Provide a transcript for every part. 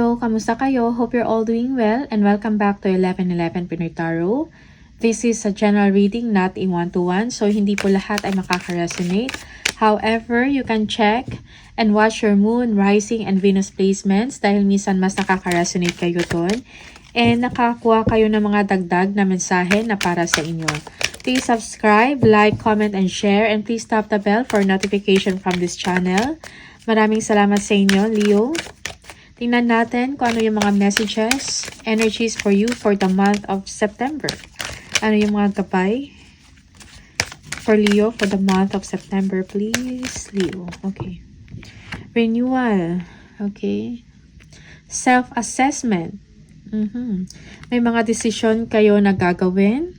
Hello, kamusta kayo? Hope you're all doing well and welcome back to 1111 Pinoy Tarot. This is a general reading, not a one-to-one, so hindi po lahat ay makaka-resonate. However, you can check and watch your moon, rising, and Venus placements dahil minsan mas nakaka-resonate kayo doon. And nakakuha kayo ng mga dagdag na mensahe na para sa inyo. Please subscribe, like, comment, and share, and please tap the bell for notification from this channel. Maraming salamat sa inyo, Leo. Tingnan natin kung ano yung mga messages, energies for you for the month of September. Ano yung mga gabay for Leo for the month of September, please, Leo. Okay. Renewal. Okay. Self-assessment. May mga decision kayo na gagawin.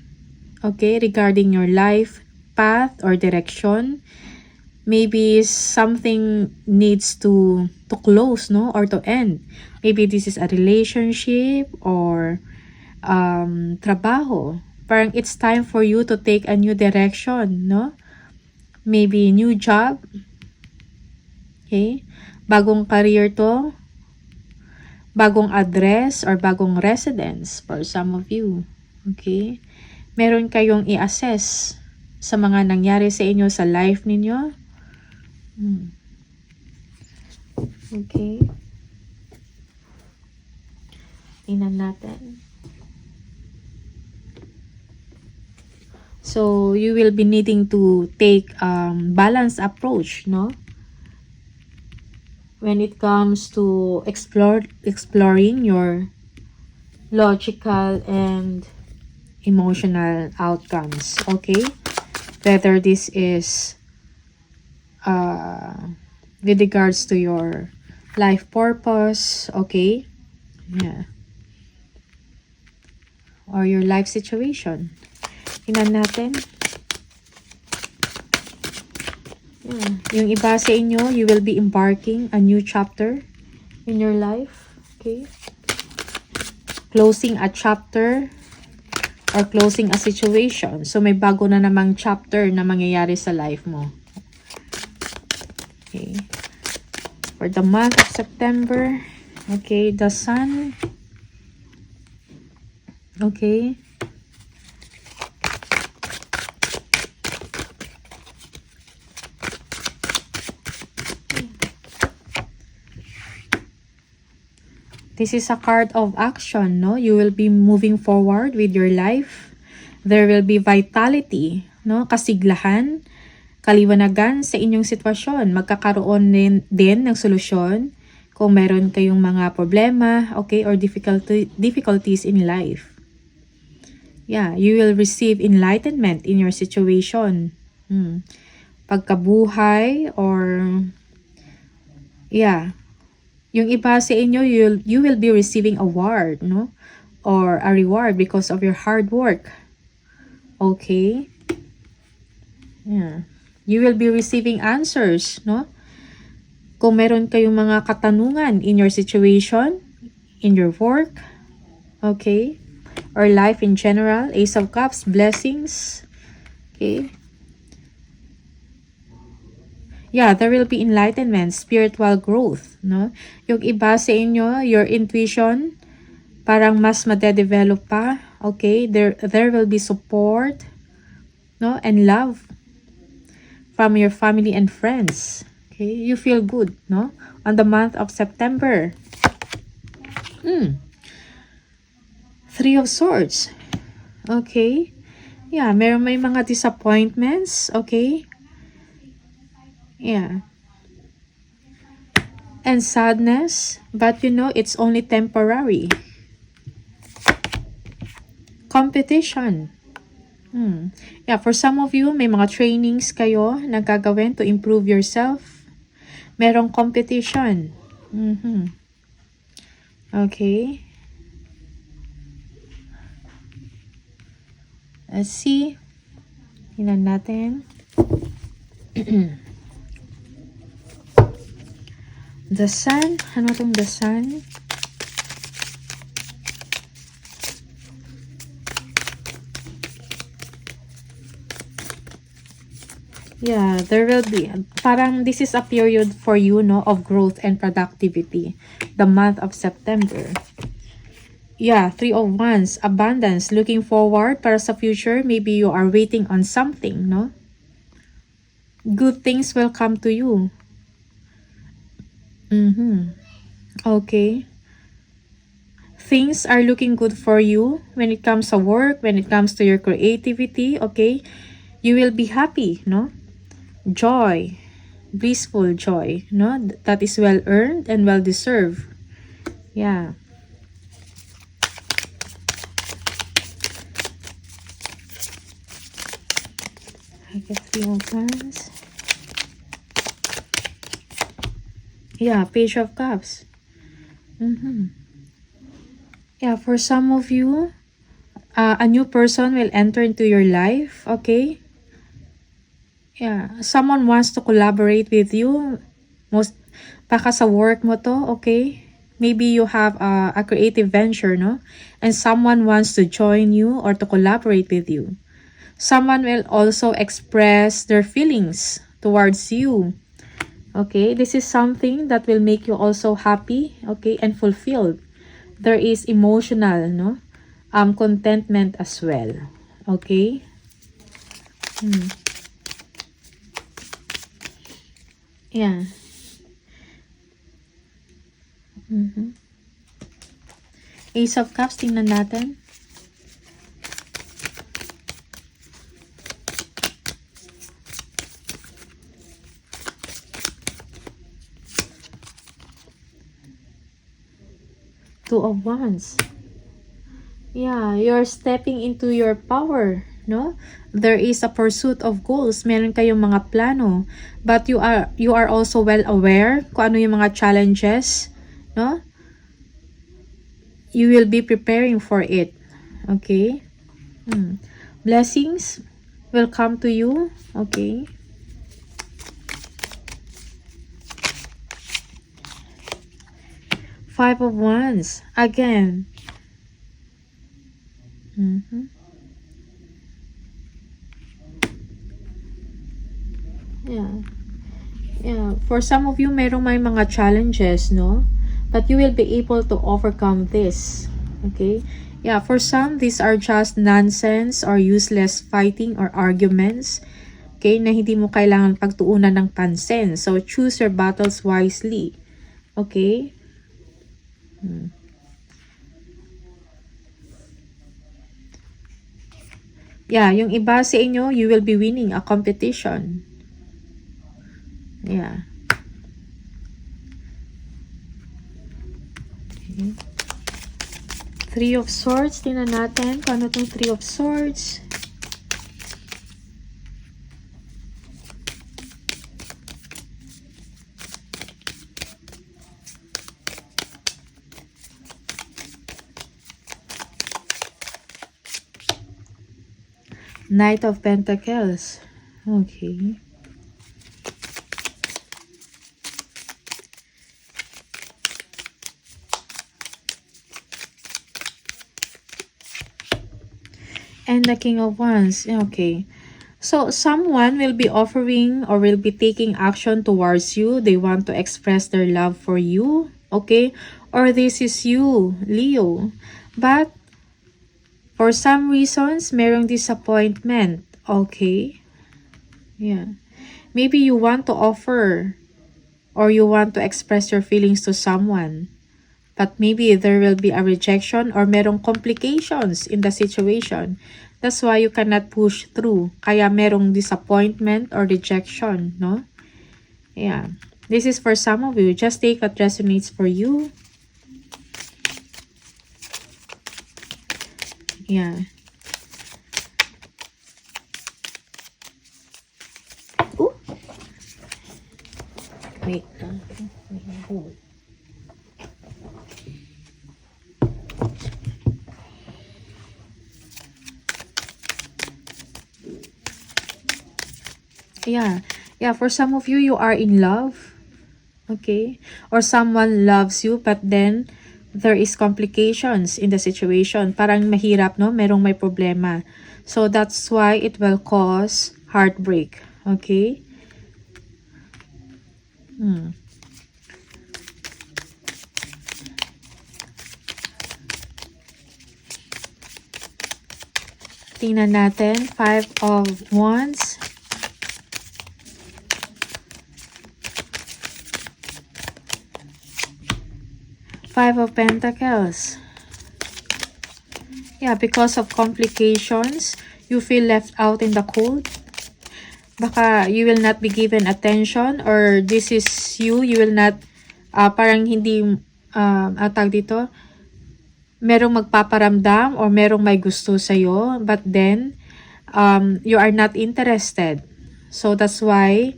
Okay, regarding your life, path, or direction. Maybe something needs to close, no? Or to end. Maybe this is a relationship or trabaho. Parang it's time for you to take a new direction, no? Maybe new job. Okay? Bagong career to. Bagong address or bagong residence for some of you. Okay? Meron kayong i-assess sa mga nangyari sa inyo sa life ninyo. Okay. Tingnan natin. So, you will be needing to take balanced approach, no? When it comes to exploring your logical and emotional outcomes, okay? Whether this is with regards to your life purpose, okay? Yeah. Or your life situation. Tingnan natin. Yeah. Yung iba sa inyo, you will be embarking a new chapter in your life, okay? Closing a chapter or closing a situation. So, may bago na namang chapter na mangyayari sa life mo. Okay. For the month of September, okay, the Sun. Okay. This is a card of action, no? You will be moving forward with your life. There will be vitality, no? Kasiglahan, kaliwanagan sa inyong sitwasyon. Magkakaroon din ng solusyon kung meron kayong mga problema, okay, or difficulties in life. Yeah, you will receive enlightenment in your situation. Pagkabuhay or yeah. Yung iba sa inyo, you will be receiving a award, no? Or a reward because of your hard work. Okay? Yeah. You will be receiving answers, no? Kung meron kayong mga katanungan in your situation, in your work, okay? Or life in general, Ace of Cups, blessings, okay? Yeah, there will be enlightenment, spiritual growth, no? Yung iba sa inyo, your intuition, parang mas madedevelop pa, okay? There will be support, no? And love from your family and friends, okay? You feel good, no? On the month of September. Three of Swords, okay? Yeah, may mga disappointments, okay? Yeah. And sadness, but you know, it's only temporary. Competition. Yeah, for some of you, may mga trainings kayo na gagawin to improve yourself. Merong competition. Okay. Let's see. Tingnan natin. The Sun. Ano itong The Sun? Yeah, there will be, parang this is a period for you, no, of growth and productivity. The month of September. Yeah, Three of Wands, abundance, looking forward para sa future. Maybe you are waiting on something, no? Good things will come to you. Okay. Things are looking good for you when it comes to work, when it comes to your creativity, okay? You will be happy, no? Joy, blissful joy, no? That is well earned and well deserved. Yeah. I get Three of Wands. Yeah, Page of Cups. Yeah, for some of you, a new person will enter into your life, okay? Yeah, someone wants to collaborate with you. Baka sa work mo to, okay? Maybe you have a creative venture, no? And someone wants to join you or to collaborate with you. Someone will also express their feelings towards you. Okay, this is something that will make you also happy, okay, and fulfilled. There is emotional, no? Contentment as well. Okay? Yeah. Ace of Cups, tingnan natin. Two of Wands. Yeah, you're stepping into your power, no? There is a pursuit of goals. Meron kayong mga plano, but you are also well aware kung ano yung mga challenges, no? You will be preparing for it. Okay? Blessings will come to you. Okay? Five of Wands. Again. Yeah. For some of you, merong may mga challenges, no? But you will be able to overcome this. Okay? Yeah, for some, these are just nonsense or useless fighting or arguments. Okay? Na hindi mo kailangan pagtuunan ng pansin. So, choose your battles wisely. Okay? Yeah, yung iba sa inyo, you will be winning a competition. Yeah. Okay. Three of Swords. Tingnan natin kung ano itong Three of Swords. Knight of Pentacles. Okay. And the King of Wands. Okay. So, someone will be offering or will be taking action towards you. They want to express their love for you. Okay? Or this is you, Leo. But, for some reasons, merong disappointment. Okay? Yeah. Maybe you want to offer or you want to express your feelings to someone. But maybe there will be a rejection or merong complications in the situation. That's why you cannot push through. Kaya merong disappointment or rejection, no? Yeah. This is for some of you. Just take what resonates for you. Yeah. Ooh. Wait. Hold. Yeah, for some of you, you are in love, okay? Or someone loves you, but then there is complications in the situation. Parang mahirap, no? Merong may problema. So, that's why it will cause heartbreak, Okay? Tingnan natin, 5 of Wands. Five of Pentacles. Yeah, because of complications, you feel left out in the cold. Baka you will not be given attention, or this is you will not, parang hindi, tawag dito, merong magpaparamdam or merong may gusto sa'yo, but then, you are not interested. So, that's why,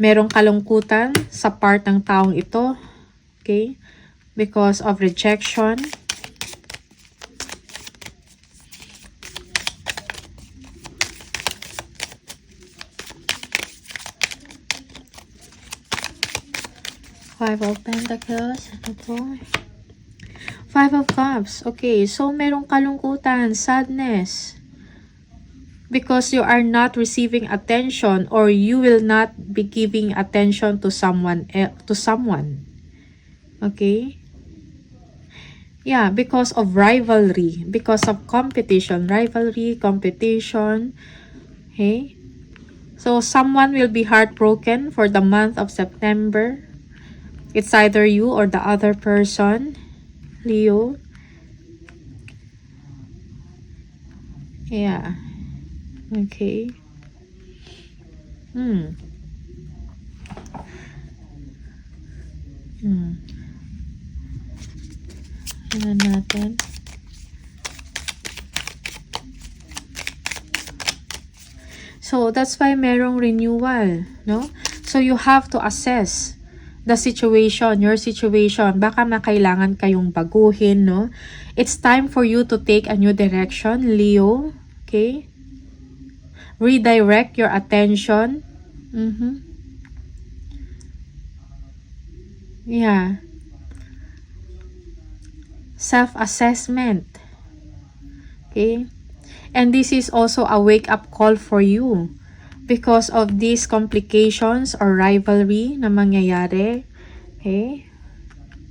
merong kalungkutan sa part ng taong ito. Okay? Because of rejection. Five of Pentacles. Ano po? Five of Cups. Okay, so merong kalungkutan, sadness. Because you are not receiving attention, or you will not be giving attention to someone. Okay? Yeah, because of rivalry, because of competition, competition. Okay? So someone will be heartbroken for the month of September. It's either you or the other person. Leo. Yeah. Okay. Tingnan natin. So, that's why merong renewal, no? So, you have to assess the situation, your situation. Baka makailangan kayong baguhin, no? It's time for you to take a new direction, Leo. Okay? Redirect your attention. Yeah. Self-assessment. Okay? And this is also a wake-up call for you. Because of these complications or rivalry na mangyayari, okay,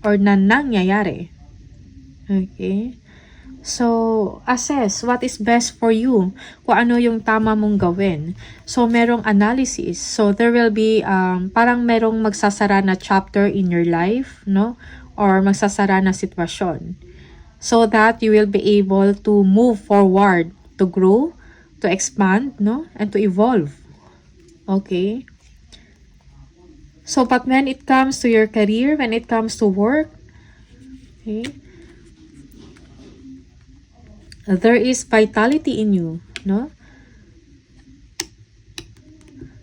or na nangyayari, okay, so assess what is best for you, kung ano yung tama mong gawin. So merong analysis, so there will be parang merong magsasara na chapter in your life, no, or magsasara na sitwasyon, so that you will be able to move forward, to grow, to expand, no, and to evolve. Okay. So, but when it comes to your career, when it comes to work, okay, there is vitality in you, no?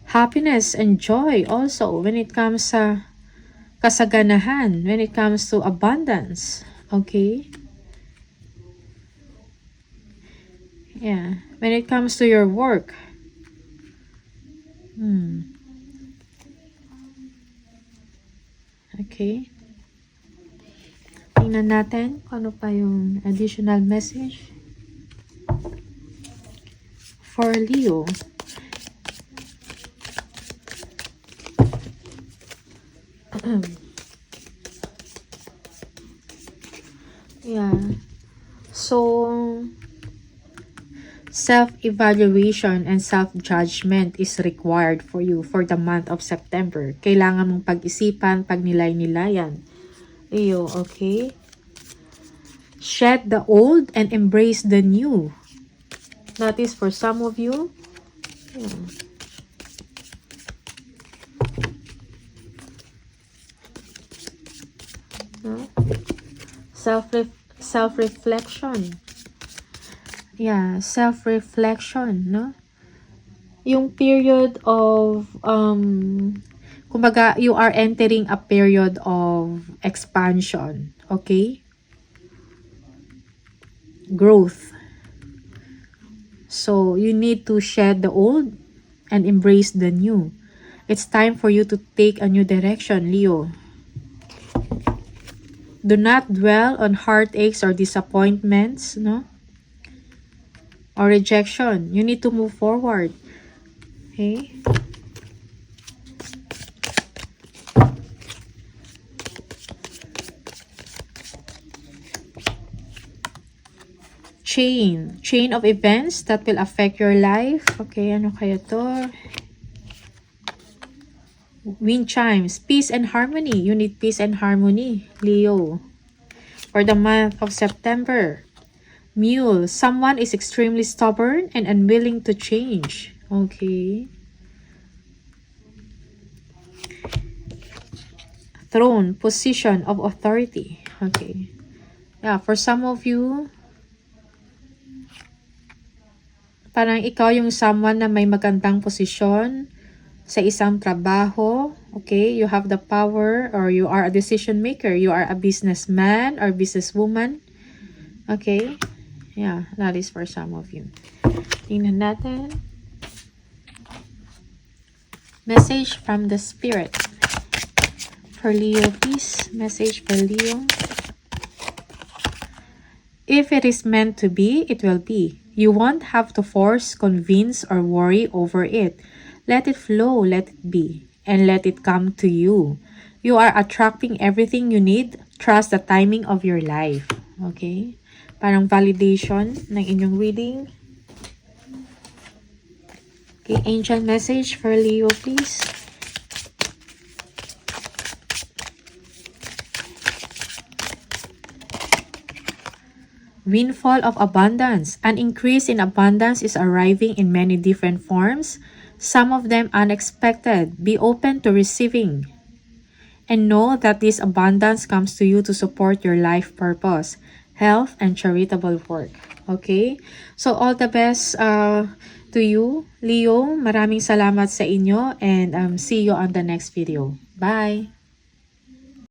Happiness and joy also when it comes sa kasaganahan, when it comes to abundance, okay? Yeah, when it comes to your work, okay. Tingnan natin kung ano pa yung additional message for Leo. Yeah. So, self-evaluation and self-judgment is required for you for the month of September. Kailangan mong pag-isipan, pagnilay-nilayan. Leo, okay? Shed the old and embrace the new. That is for some of you. Yeah. No? Self-reflection. Yeah, self-reflection, no? Yung period of, kumbaga, you are entering a period of expansion, okay? Growth. So, you need to shed the old and embrace the new. It's time for you to take a new direction, Leo. Do not dwell on heartaches or disappointments, no? Or rejection. You need to move forward. Okay? Chain of events that will affect your life. Okay, ano kaya to? Wind chimes, peace and harmony. You need peace and harmony, Leo. For the month of September. Mule, someone is extremely stubborn and unwilling to change. Okay. Throne, position of authority. Okay. Yeah, for some of you, parang ikaw yung someone na may magandang posisyon sa isang trabaho. Okay, you have the power or you are a decision maker. You are a businessman or businesswoman. Okay, yeah, that is for some of you. Tingnan natin. Message from the Spirit. For Leo, please. Message for Leo. If it is meant to be, it will be. You won't have to force, convince, or worry over it. Let it flow, let it be, and let it come to you. You are attracting everything you need. Trust the timing of your life. Okay? Parang validation ng inyong reading. Okay, angel message for Leo, please. Windfall of abundance. An increase in abundance is arriving in many different forms, some of them unexpected. Be open to receiving. And know that this abundance comes to you to support your life purpose, health, and charitable work. Okay? So, all the best to you, Leo. Maraming salamat sa inyo and see you on the next video. Bye!